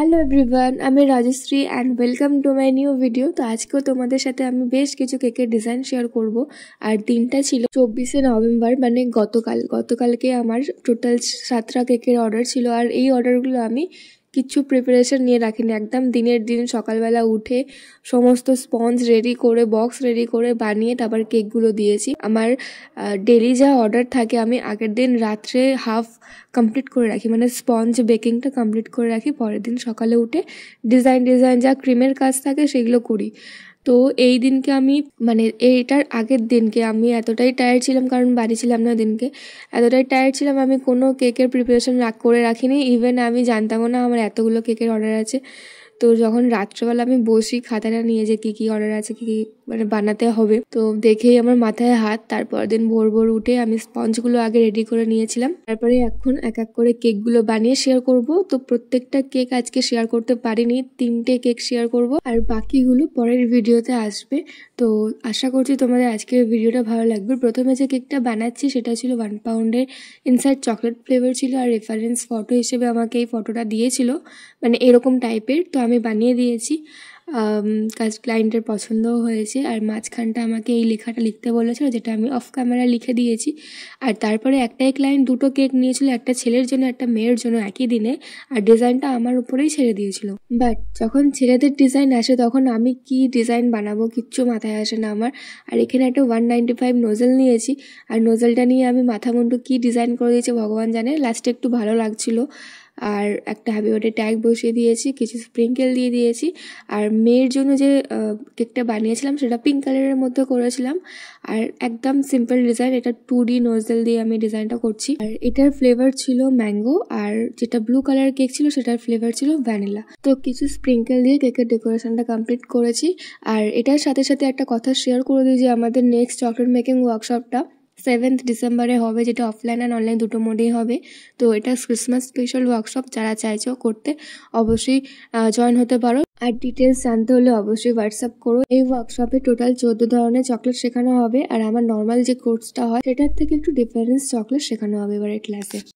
Hello everyone, আমি Rajashree and welcome to my new video. তো আজকেও তোমাদের সাথে আমি বেশ কিছু কেকের ডিজাইন শেয়ার করব। আর দিনটা ছিল 24শে নভেম্বর, মানে গতকালকে আমার টোটাল 7টা কেকের অর্ডার ছিল। আর এই অর্ডারগুলো আমি কিছু প্রিপারেশন নিয়ে রাখিনি, একদম দিনের দিন সকালবেলা উঠে সমস্ত স্পঞ্জ রেডি করে, বক্স রেডি করে বানিয়ে তারপর কেকগুলো দিয়েছি। আমার ডেলি যা অর্ডার থাকে আমি আগের দিন রাত্রে হাফ কমপ্লিট করে রাখি, মানে স্পঞ্জ বেকিংটা কমপ্লিট করে রাখি। পরের দিন সকালে উঠে ডিজাইন যা ক্রিমের কাজ থাকে সেগুলো করি। তো এই দিনকে আমি মানে এইটার আগের দিনকে আমি এতটাই টায়ার্ড ছিলাম, কারণ বাড়ি ছিলাম না দিনকে, এতটাই টায়ার্ড ছিলাম আমি কোনো কেকের প্রিপারেশন করে রাখিনি। ইভেন আমি জানতামও না আমার এতগুলো কেকের অর্ডার আছে। তো যখন রাত্রেবেলা আমি বসি খাতাটা নিয়ে যে কী কী অর্ডার আছে, কী কী মানে বানাতে হবে, তো দেখেই আমার মাথায় হাত। তারপর দিন ভোর উঠে আমি স্পঞ্জগুলো আগে রেডি করে নিয়েছিলাম, তারপরে এখন এক এক করে কেকগুলো বানিয়ে শেয়ার করব। তো প্রত্যেকটা কেক আজকে শেয়ার করতে পারিনি, 3টে কেক শেয়ার করব, আর বাকিগুলো পরের ভিডিওতে আসবে। তো আশা করছি তোমাদের আজকের ভিডিওটা ভালো লাগবে। প্রথমে যে কেকটা বানাচ্ছি সেটা ছিল 1 পাউন্ডের, ইনসাইড চকলেট ফ্লেভার ছিল। আর রেফারেন্স ফটো হিসেবে আমাকে এই ফটোটা দিয়েছিল, মানে এরকম টাইপের। তো আমি বানিয়ে দিয়েছি, ক্লায়েন্টের পছন্দও হয়েছে। আর মাঝখানটা আমাকে এই লেখাটা লিখতে বলেছিল, যেটা আমি অফ ক্যামেরা লিখে দিয়েছি। আর তারপরে একটাই ক্লায়েন্ট 2টো কেক নিয়েছিল, একটা ছেলের জন্য একটা মেয়ের জন্য একই দিনে। আর ডিজাইনটা আমার উপরেই ছেড়ে দিয়েছিল। বাট যখন ছেলেদের ডিজাইন আসে তখন আমি কি ডিজাইন বানাবো কিচ্ছু মাথায় আসে না আমার। আর এখানে একটা 195 নোজেল নিয়েছি, আর নোজেলটা নিয়ে আমি মাথা মুন্ডু কী ডিজাইন করে দিয়েছি ভগবান জানে। লাস্টে একটু ভালো লাগছিল। আর একটা হ্যাপি বার্থডে ট্যাগ বসিয়ে দিয়েছি, কিছু স্প্রিঙ্কেল দিয়ে দিয়েছি। আর মেয়ের জন্য যে কেকটা বানিয়েছিলাম সেটা পিঙ্ক কালারের মধ্যে করেছিলাম। আর একদম সিম্পল ডিজাইন, এটা 2D নোজেল দিয়ে আমি ডিজাইনটা করছি। আর এটার ফ্লেভার ছিল ম্যাঙ্গো, আর যেটা ব্লু কালার কেক ছিল সেটার ফ্লেভার ছিল ভ্যানিলা। তো কিছু স্প্রিঙ্কেল দিয়ে কেকের ডেকোরেশনটা কমপ্লিট করেছি। আর এটার সাথে সাথে একটা কথা শেয়ার করে দিই যে আমাদের নেক্সট চকলেট মেকিং ওয়ার্কশপটা 7th ডিসেম্বরে হবে, যেটা অফলাইন অ্যান্ড অনলাইন দুটো মোডেই হবে। তো এটা ক্রিসমাস স্পেশাল ওয়ার্কশপ, যারা চাইছো করতে অবশ্যই জয়েন হতে পারো। আর ডিটেলস জানতে হলে অবশ্যই হোয়াটসঅ্যাপ করো। এই ওয়ার্কশপে টোটাল 14 ধরনের চকলেট শেখানো হবে, আর আমার নর্মাল যে কোর্সটা হয় সেটার থেকে একটু ডিফারেন্স চকলেট শেখানো হবে এবারে ক্লাসে।